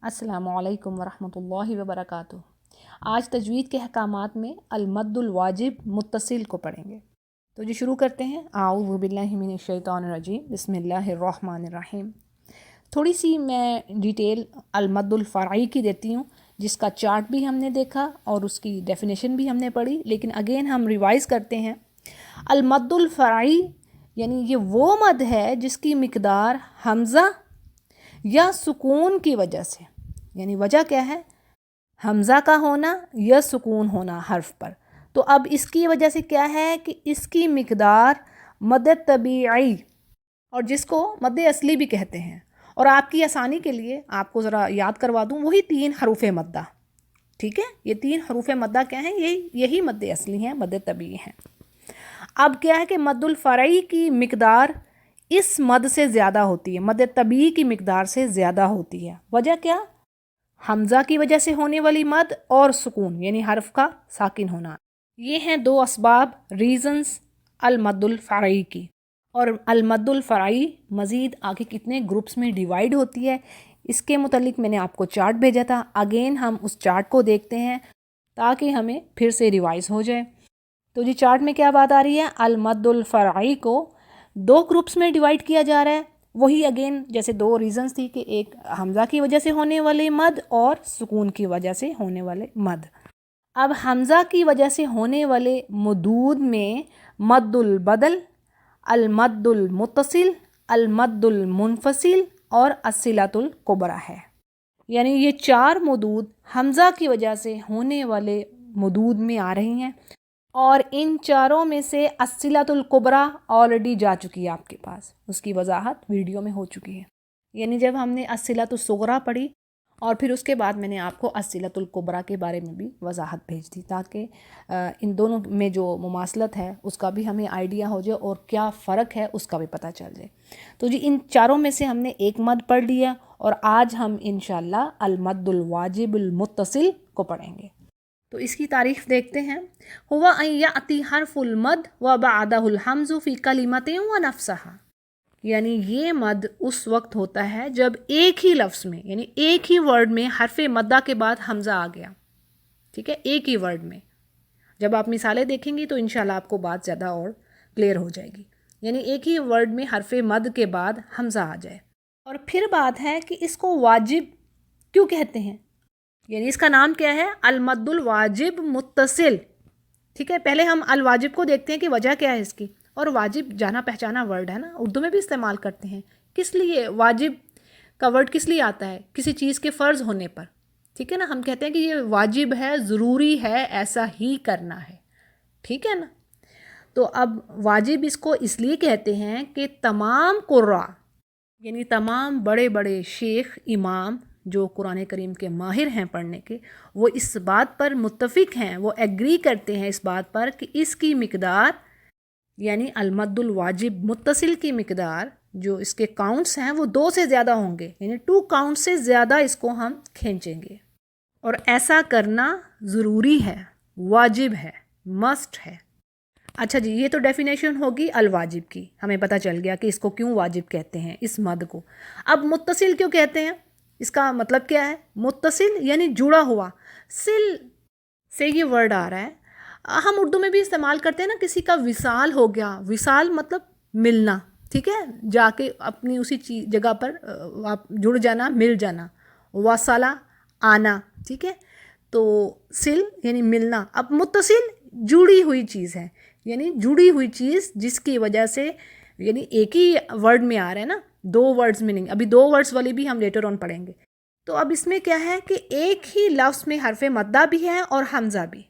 السلام علیکم ورحمۃ اللہ وبرکاتہ۔ آج تجوید کے احکامات میں المد الواجب متصل کو پڑھیں گے۔ تو جی شروع کرتے ہیں۔ اعوذ باللہ من الشیطان الرجیم، بسم اللہ الرحمن الرحیم۔ تھوڑی سی میں ڈیٹیل المد الفرعی کی دیتی ہوں، جس کا چارٹ بھی ہم نے دیکھا اور اس کی ڈیفینیشن بھی ہم نے پڑھی، لیکن اگین ہم ریوائز کرتے ہیں۔ المد الفرعی یعنی یہ وہ مد ہے جس کی مقدار حمزہ یا سکون کی وجہ سے، یعنی وجہ کیا ہے؟ حمزہ کا ہونا یا سکون ہونا حرف پر۔ تو اب اس کی وجہ سے کیا ہے کہ اس کی مقدار مد طبیعی، اور جس کو مد اصلی بھی کہتے ہیں، اور آپ کی آسانی کے لیے آپ کو ذرا یاد کروا دوں، وہی 3 حروف مدہ، ٹھیک ہے؟ یہ 3 حروف مدہ کیا ہیں؟ یہی مد اصلی ہیں، مد طبیعی ہیں۔ اب کیا ہے کہ مد الفرعی کی مقدار اس مد سے زیادہ ہوتی ہے، مد طبیعی کی مقدار سے زیادہ ہوتی ہے۔ وجہ کیا؟ حمزہ کی وجہ سے ہونے والی مد اور سکون یعنی حرف کا ساکن ہونا۔ یہ ہیں 2 اسباب، ریزنز المد الفرعی کی۔ اور المد الفرعی مزید آگے کتنے گروپس میں ڈیوائیڈ ہوتی ہے، اس کے متعلق میں نے آپ کو چارٹ بھیجا تھا۔ اگین ہم اس چارٹ کو دیکھتے ہیں تاکہ ہمیں پھر سے ریوائز ہو جائے۔ تو جی چارٹ میں کیا بات آ رہی ہے؟ المد الفرعی کو 2 گروپس میں ڈیوائیڈ کیا جا رہا ہے۔ وہی اگین جیسے 2 ریزنز تھی کہ ایک حمزہ کی وجہ سے ہونے والے مد اور سکون کی وجہ سے ہونے والے مد۔ اب حمزہ کی وجہ سے ہونے والے مدود میں مد البدل، المد المتصل، المد المنفصل اور الصلۃ الکبریٰ ہے۔ یعنی یہ 4 مدود حمزہ کی وجہ سے ہونے والے مدود میں آ رہی ہیں، اور ان 4 میں سے الصلۃ الکبریٰ آلریڈی جا چکی ہے آپ کے پاس، اس کی وضاحت ویڈیو میں ہو چکی ہے۔ یعنی جب ہم نے الصلۃ الصغریٰ پڑھی اور پھر اس کے بعد میں نے آپ کو الصلۃ الکبریٰ کے بارے میں بھی وضاحت بھیج دی، تاکہ ان دونوں میں جو مماثلت ہے اس کا بھی ہمیں آئیڈیا ہو جائے اور کیا فرق ہے اس کا بھی پتہ چل جائے۔ تو جی ان 4 میں سے ہم نے ایک مد پڑھ لیا، اور آج ہم انشاءاللہ المد الواجب المتصل کو پڑھیں گے۔ تو اس کی تعریف دیکھتے ہیں۔ ہوا ان یاتی حرف المد و بعدہ الحمز فی کلمۃ و نفسہا، یعنی یہ مد اس وقت ہوتا ہے جب ایک ہی لفظ میں، یعنی ایک ہی ورڈ میں حرف مدہ کے بعد حمزہ آ گیا، ٹھیک ہے؟ ایک ہی ورڈ میں جب آپ مثالیں دیکھیں گی تو انشاءاللہ آپ کو بات زیادہ اور کلیئر ہو جائے گی۔ یعنی ایک ہی ورڈ میں حرف مد کے بعد حمزہ آ جائے۔ اور پھر بات ہے کہ اس کو واجب کیوں کہتے ہیں، یعنی اس کا نام کیا ہے؟ المد الواجب متصل، ٹھیک ہے؟ پہلے ہم الواجب کو دیکھتے ہیں کہ وجہ کیا ہے اس کی۔ اور واجب جانا پہچانا ورڈ ہے نا، اردو میں بھی استعمال کرتے ہیں۔ کس لیے واجب کا ورڈ کس لیے آتا ہے؟ کسی چیز کے فرض ہونے پر، ٹھیک ہے نا؟ ہم کہتے ہیں کہ یہ واجب ہے، ضروری ہے، ایسا ہی کرنا ہے، ٹھیک ہے نا؟ تو اب واجب اس کو اس لیے کہتے ہیں کہ تمام قراء، یعنی تمام بڑے بڑے شیخ امام جو قرآن کریم کے ماہر ہیں پڑھنے کے، وہ اس بات پر متفق ہیں، وہ ایگری کرتے ہیں اس بات پر کہ اس کی مقدار یعنی المد الواجب متصل کی مقدار جو اس کے کاؤنٹس ہیں وہ 2 سے زیادہ ہوں گے، یعنی 2 کاؤنٹ سے زیادہ اس کو ہم کھینچیں گے، اور ایسا کرنا ضروری ہے، واجب ہے، مسٹ ہے۔ اچھا جی، یہ تو ڈیفینیشن ہوگی الواجب کی، ہمیں پتہ چل گیا کہ اس کو کیوں واجب کہتے ہیں اس مد کو۔ اب متصل کیوں کہتے ہیں؟ اس کا مطلب کیا ہے؟ متصل یعنی جڑا ہوا، سل سے یہ ورڈ آ رہا ہے۔ ہم اردو میں بھی استعمال کرتے ہیں نا، کسی کا وصال ہو گیا، وصال مطلب ملنا، ٹھیک ہے؟ جا کے اپنی اسی جگہ پر جڑ جانا، مل جانا، وصلہ آنا، ٹھیک ہے؟ تو سل یعنی ملنا۔ اب متصل جڑی ہوئی چیز ہے، یعنی جڑی ہوئی چیز جس کی وجہ سے، یعنی ایک ہی ورڈ میں آ رہا ہے نا، 2 ورڈز میں نہیں، ابھی 2 ورڈز والی بھی ہم لیٹر آن پڑھیں گے۔ تو اب اس میں کیا ہے کہ ایک ہی لفظ میں حرف مدہ بھی ہے اور حمزہ بھی،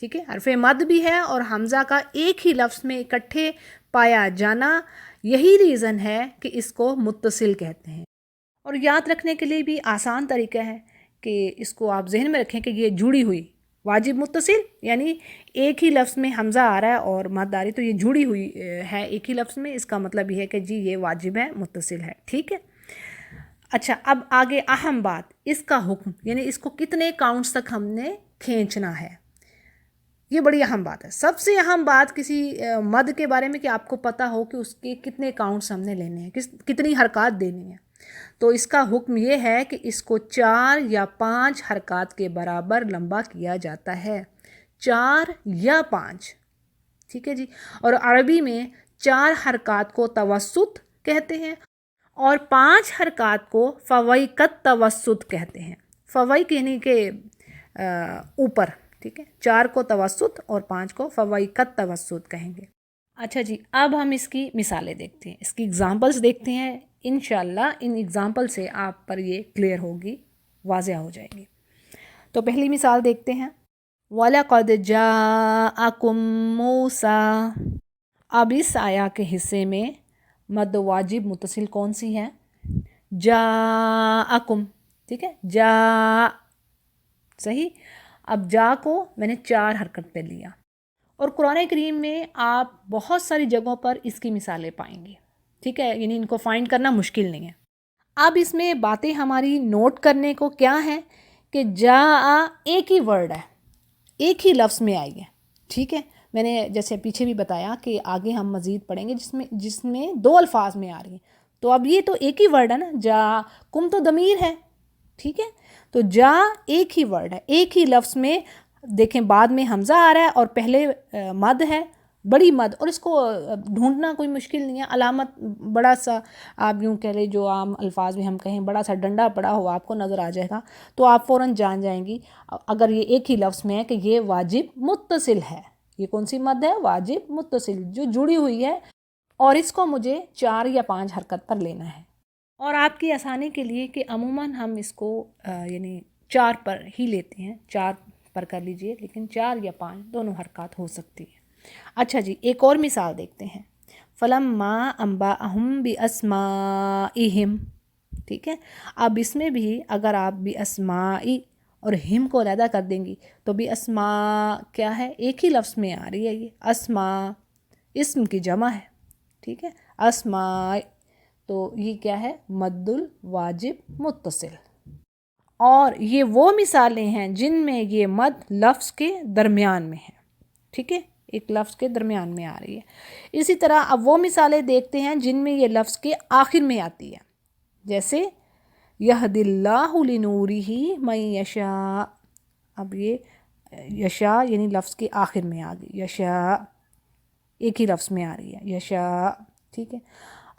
ٹھیک ہے؟ حرف مد بھی ہے اور حمزہ کا ایک ہی لفظ میں اکٹھے پایا جانا، یہی ریزن ہے کہ اس کو متصل کہتے ہیں۔ اور یاد رکھنے کے لیے بھی آسان طریقہ ہے کہ اس کو آپ ذہن میں رکھیں کہ یہ جڑی ہوئی واجب متصل، یعنی ایک ہی لفظ میں حمزہ آ رہا ہے اور مد آ رہی، تو یہ جڑی ہوئی ہے ایک ہی لفظ میں، اس کا مطلب یہ ہے کہ جی یہ واجب ہے، متصل ہے، ٹھیک ہے؟ اچھا، اب آگے اہم بات، اس کا حکم، یعنی اس کو کتنے کاؤنٹس تک ہم نے کھینچنا ہے، یہ بڑی اہم بات ہے۔ سب سے اہم بات کسی مد کے بارے میں کہ آپ کو پتہ ہو کہ اس کے کتنے کاؤنٹس ہم نے لینے ہیں، کتنی حرکات دینی ہیں۔ تو اس کا حکم یہ ہے کہ اس کو 4 یا 5 حرکات کے برابر لمبا کیا جاتا ہے، 4 یا 5، ٹھیک ہے جی۔ اور عربی میں 4 حرکات کو توسط کہتے ہیں اور 5 حرکات کو فوائق التوسط کہتے ہیں۔ فوائق یعنی کہ اوپر، ٹھیک ہے، 4 کو توسط اور 5 کو فوائق التوسط کہیں گے۔ اچھا جی، اب ہم اس کی مثالیں دیکھتے ہیں، اس کی اگزامپلس دیکھتے ہیں۔ انشاءاللہ ان اگزامپل سے آپ پر یہ کلیئر ہوگی، واضح ہو جائے گی۔ تو پہلی مثال دیکھتے ہیں، وَلَقَدْ جَاءَكُم مُوسَىٰ۔ اب اس آیا کے حصے میں مد واجب متصل کون سی ہے؟ جاءکم، ٹھیک ہے، جا، صحیح۔ اب جا کو میں نے 4 حرکت پہ لیا، اور قرآن کریم میں آپ بہت ساری جگہوں پر اس کی مثالیں پائیں گے، ٹھیک ہے، یعنی ان کو فائنڈ کرنا مشکل نہیں ہے۔ اب اس میں باتیں ہماری نوٹ کرنے کو کیا ہے کہ جا ایک ہی ورڈ ہے، ایک ہی لفظ میں آئی ہے، ٹھیک ہے۔ میں نے جیسے پیچھے بھی بتایا کہ آگے ہم مزید پڑھیں گے جس میں 2 الفاظ میں آ رہی ہیں، تو اب یہ تو ایک ہی ورڈ ہے نا، جا کم تو ضمیر ہے، ٹھیک ہے، تو جا ایک ہی ورڈ ہے، ایک ہی لفظ میں۔ دیکھیں بعد میں حمزہ آ رہا ہے اور پہلے مد ہے، بڑی مد، اور اس کو ڈھونڈنا کوئی مشکل نہیں ہے، علامت بڑا سا آپ یوں کہہ لیں، جو عام الفاظ میں ہم کہیں بڑا سا ڈنڈا پڑا ہوا آپ کو نظر آ جائے گا، تو آپ فوراً جان جائیں گی اگر یہ ایک ہی لفظ میں ہے کہ یہ واجب متصل ہے۔ یہ کون سی مد ہے؟ واجب متصل، جو جڑی ہوئی ہے، اور اس کو مجھے 4 یا 5 حرکت پر لینا ہے۔ اور آپ کی آسانی کے لیے کہ عموماً ہم اس کو یعنی 4 پر ہی لیتے ہیں، 4 پر کر لیجئے، لیکن 4 یا 5 دونوں حرکات ہو سکتی ہیں۔ اچھا جی، ایک اور مثال دیکھتے ہیں، فَلَمَّا أَنبَأَهُم بِأَسْمَائِهِمْ، ٹھیک ہے۔ اب اس میں بھی اگر آپ بِأَسْمَاءِ اور ہم کو علیحدہ کر دیں گی تو بِأَسْمَاء کیا ہے؟ ایک ہی لفظ میں آ رہی ہے، یہ اسماء اسم کی جمع ہے، ٹھیک ہے، اسماء، تو یہ کیا ہے؟ مد الواجب متصل۔ اور یہ وہ مثالیں ہیں جن میں یہ مد لفظ کے درمیان میں ہے، ٹھیک ہے، ایک لفظ کے درمیان میں آ رہی ہے۔ اسی طرح اب وہ مثالیں دیکھتے ہیں جن میں یہ لفظ کے آخر میں آتی ہے، جیسے یہد اللہ لنورہ من یشاء۔ اب یہ یشاء یعنی لفظ کے آخر میں آ گئی، یشاء ایک ہی لفظ میں آ رہی ہے، یشاء، ٹھیک ہے۔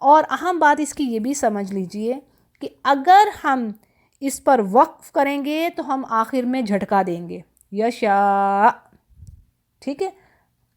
اور اہم بات اس کی یہ بھی سمجھ لیجئے کہ اگر ہم اس پر وقف کریں گے تو ہم آخر میں جھٹکا دیں گے، یشاء، ٹھیک ہے،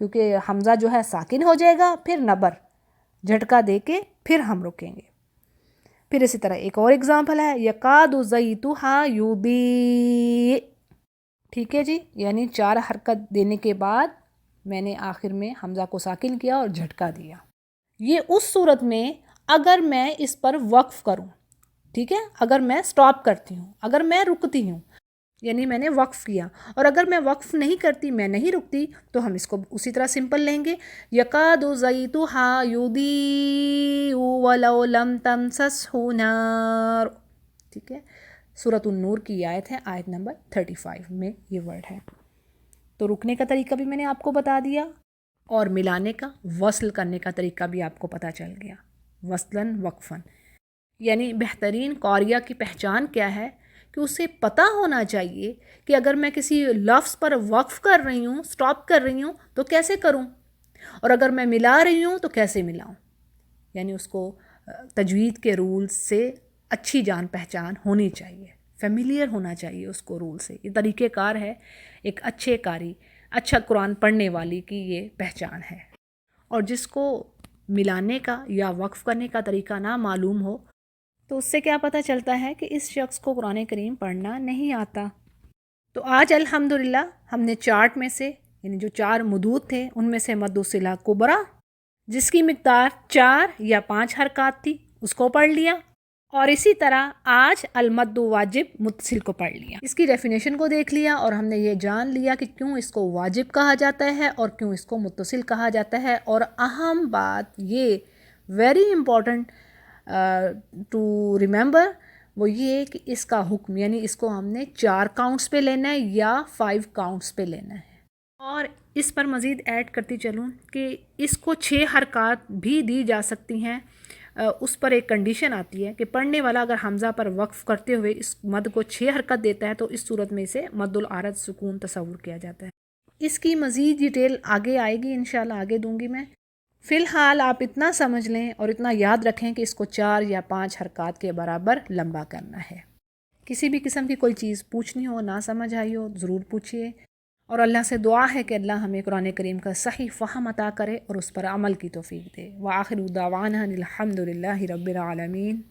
کیونکہ حمزہ جو ہے ساکن ہو جائے گا، پھر نبر جھٹکا دے کے پھر ہم رکیں گے۔ پھر اسی طرح ایک اور اگزامپل ہے، یکاد زیتھا یضیء، ٹھیک ہے جی، یعنی 4 حرکت دینے کے بعد میں نے آخر میں حمزہ کو ساکن کیا اور جھٹکا دیا۔ یہ اس صورت میں اگر میں اس پر وقف کروں، ٹھیک ہے، اگر میں سٹاپ کرتی ہوں، اگر میں رکتی ہوں، یعنی میں نے وقف کیا، اور اگر میں وقف نہیں کرتی، میں نہیں رکتی، تو ہم اس کو اسی طرح سمپل لیں گے، یکاد زیتھا یضیء ولو لم تمسسہ نار، ٹھیک ہے، سورۃ النور کی آیت ہے، آیت نمبر 35 میں یہ ورڈ ہے۔ تو رکنے کا طریقہ بھی میں نے آپ کو بتا دیا، اور ملانے کا، وصل کرنے کا طریقہ بھی آپ کو پتہ چل گیا، وصلاً وقفاً۔ یعنی بہترین قاریہ کی پہچان کیا ہے کہ اسے پتہ ہونا چاہیے کہ اگر میں کسی لفظ پر وقف کر رہی ہوں، سٹاپ کر رہی ہوں، تو کیسے کروں، اور اگر میں ملا رہی ہوں تو کیسے ملاؤں، یعنی اس کو تجوید کے رولز سے اچھی جان پہچان ہونی چاہیے، فیملیئر ہونا چاہیے اس کو رول سے۔ یہ طریقہ کار ہے ایک اچھے قاری، اچھا قرآن پڑھنے والی کی یہ پہچان ہے۔ اور جس کو ملانے کا یا وقف کرنے کا طریقہ نہ معلوم ہو تو اس سے کیا پتہ چلتا ہے کہ اس شخص کو قرآن کریم پڑھنا نہیں آتا۔ تو آج الحمدللہ ہم نے چارٹ میں سے، یعنی جو 4 مدود تھے ان میں سے مد صلہ کبریٰ جس کی مقدار 4 یا 5 حرکات تھی اس کو پڑھ لیا، اور اسی طرح آج المد واجب متصل کو پڑھ لیا، اس کی ڈیفینیشن کو دیکھ لیا، اور ہم نے یہ جان لیا کہ کیوں اس کو واجب کہا جاتا ہے اور کیوں اس کو متصل کہا جاتا ہے۔ اور اہم بات یہ ویری امپورٹنٹ ٹو ریممبر، وہ یہ کہ اس کا حکم، یعنی اس کو ہم نے 4 کاؤنٹس پہ لینا ہے یا 5 کاؤنٹس پہ لینا ہے۔ اور اس پر مزید ایڈ کرتی چلوں کہ اس کو 6 حرکات بھی دی جا سکتی ہیں، اس پر ایک کنڈیشن آتی ہے کہ پڑھنے والا اگر حمزہ پر وقف کرتے ہوئے اس مد کو 6 حرکت دیتا ہے تو اس صورت میں اسے مد العارض سکون تصور کیا جاتا ہے۔ اس کی مزید ڈیٹیل آگے آئے گی، انشاءاللہ آگے دوں گی میں۔ فی الحال آپ اتنا سمجھ لیں اور اتنا یاد رکھیں کہ اس کو 4 یا 5 حرکات کے برابر لمبا کرنا ہے۔ کسی بھی قسم کی کوئی چیز پوچھنی ہو، نہ سمجھ آئی ہو، ضرور پوچھیے، اور اللہ سے دعا ہے کہ اللہ ہمیں قرآن کریم کا صحیح فہم عطا کرے اور اس پر عمل کی توفیق دے۔ وآخر دعوانا الحمد للہ رب العالمین۔